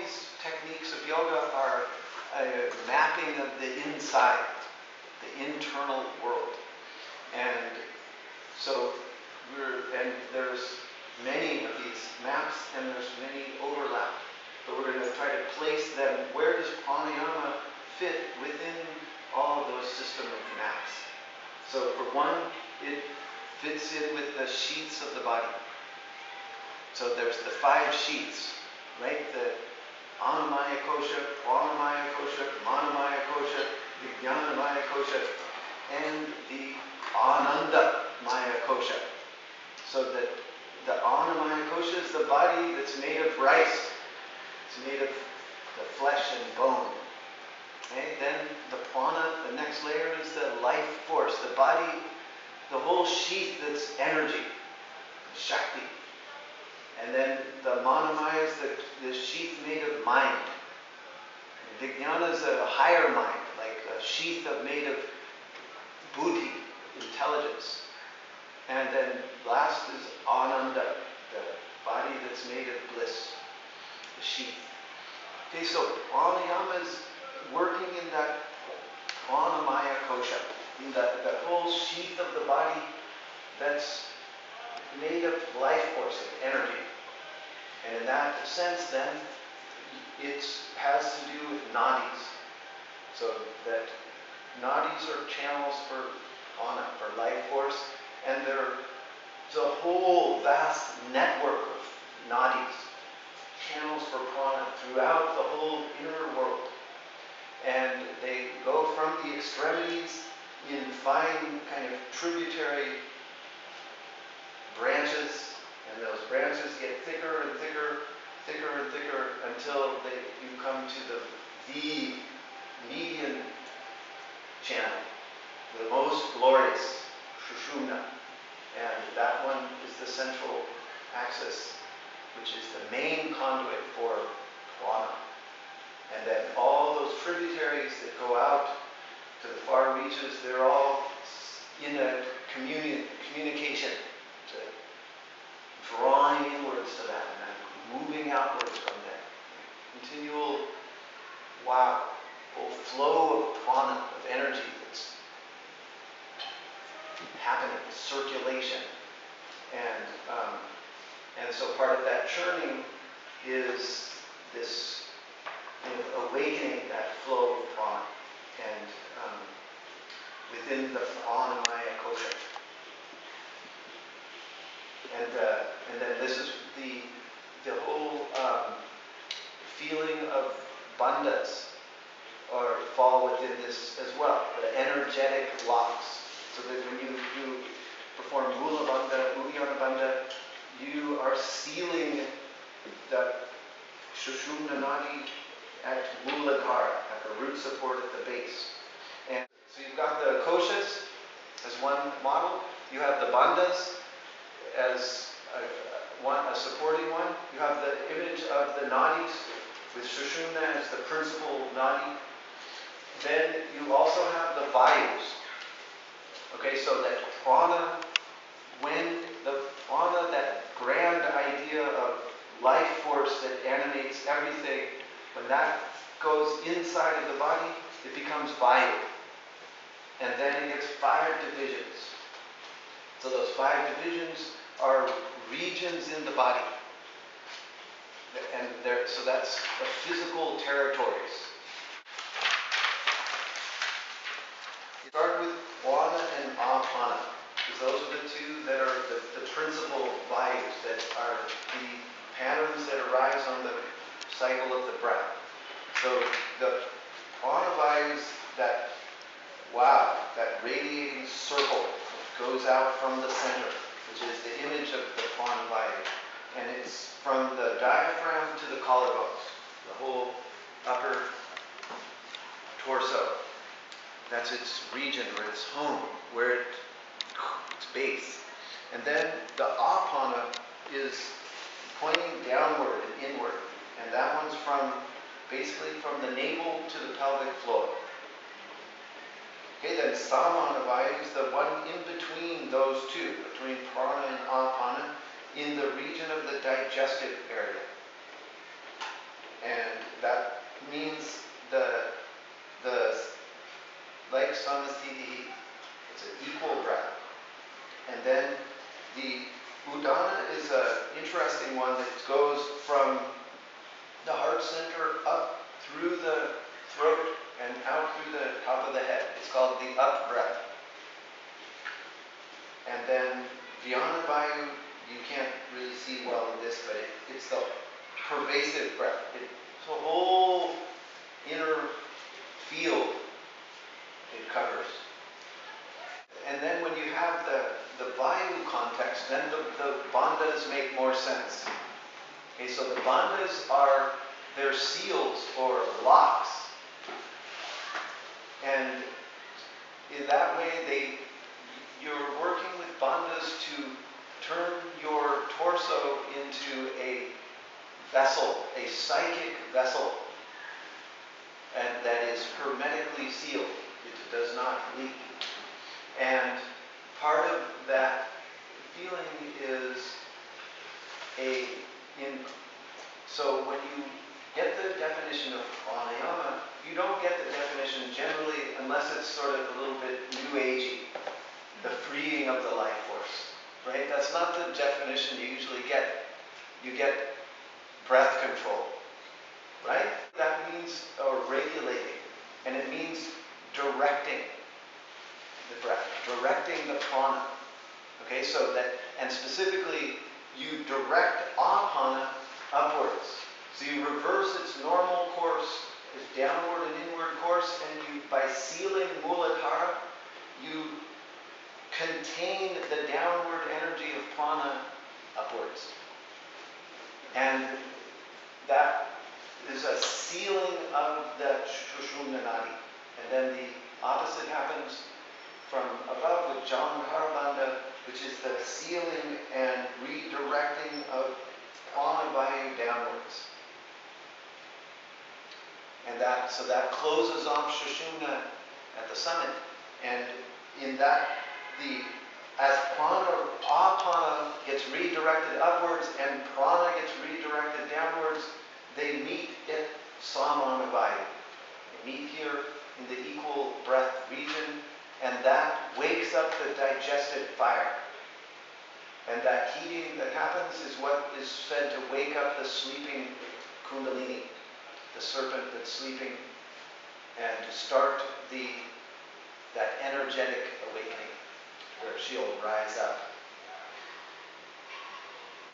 these techniques of yoga are a mapping of the inside, the internal world. And so there's many of these maps and there's many overlap. But we're going to try to place them. Where does pranayama fit within all of those system of maps? So for one, it fits in with the sheaths of the body. So there's the 5 sheaths, right? The Annamaya Kosha, Pranamaya Kosha, Manamaya Kosha, Vijnanamaya Kosha, and the Anandamaya Kosha. So that the Annamaya Kosha is the body that's made of rice. It's made of the flesh and bone. Okay? Then the prana, the next layer, is the life force, the body, the whole sheath that's energy, Shakti. And then the manamaya is the sheath made of mind. And vijnana is a higher mind, like a sheath made of buddhi, intelligence. And then last is ananda, the body that's made of bliss, the sheath. Okay, so pranayama is working in that pranamaya kosha, in the whole sheath of the body that's made of life force, of energy. And in that sense, then, it has to do with nadis. So that nadis are channels for prana, for life force, and there's a whole vast network of nadis, channels for prana throughout the whole inner world. And they go from the extremities in fine kind of tributary branches, and those branches get thicker and thicker, thicker and thicker, until you come to the median channel, the most glorious, Shushumna. And that one is the central axis, which is the main conduit for prana. And then all those tributaries that go out to the far reaches, they're all in a communication, drawing inwards to that and then moving outwards from there. Continual, whole flow of prana, of energy that's happening, circulation. And so part of that churning is this awakening that flow of prana and within the pranamaya kosha. And then this is the whole feeling of bandhas fall within this as well, the energetic locks. So that when you perform mula bandha, uddiyana bandha, you are sealing the Shushumna Nadi at Muladhara, at the root support at the base. And so you've got the koshas as one model. You have the bandhas as a supporting one. You have the image of the nadis with Shushumna as the principal nadi. Then you also have the Vayus. Okay, so that prana, when the prana, that grand idea of life force that animates everything, when that goes inside of the body, it becomes Vayu. And then it gets 5 divisions. So those 5 divisions are regions in the body. And so that's the physical territories. You start with prana and apana, because those are the two that are the principal vayus, that are the patterns that arise on the cycle of the breath. So the prana vayus, that radiating circle goes out from the center, which is the image of the prana vayu. And it's from the diaphragm to the collarbones, the whole upper torso. That's its region, or its home, where its base. And then the apana is pointing downward and inward. And that one's basically from the navel to the pelvic floor. Okay, then samana vayu is the one in between those two, between prana and apana, in the region of the digestive area. And that means the like samastitihi, it's an equal breath. And then the udana is an interesting one that goes from the heart center up through the throat and out through the top of the head. It's called the up breath. And then Vyana Vayu, you can't really see well in this, but it's the pervasive breath. It's the whole inner field it covers. And then when you have the Vayu context, then the bandhas make more sense. Okay, so the bandhas are their seals or locks. And in that way, you're working with bandhas to turn your torso into a vessel, a psychic vessel, and that is hermetically sealed. It does not leak. And part of that feeling is so when you get the definition of pranayama, you don't get the definition generally unless it's sort of a little bit new agey, the freeing of the life force, right? That's not the definition you usually get. You get breath control, right? That means regulating, and it means directing the breath, directing the prana. Okay, so that, and specifically, you direct apana upwards. So you reverse its normal course, its downward and inward course, and you, by sealing muladhara, you contain the downward energy of prana upwards. And that is a sealing of the Sushumna Nadi. And then the opposite happens from above with Jalankara Bandha, which is the sealing and redirecting of prana vayu downwards. And so that closes off Sushumna at the summit. And in that, as apana gets redirected upwards and prana gets redirected downwards, they meet at samana vayu. They meet here in the equal breath region, and that wakes up the digested fire. And that heating that happens is what is said to wake up the sleeping kundalini, the serpent that's sleeping, and to start that energetic awakening where she'll rise up.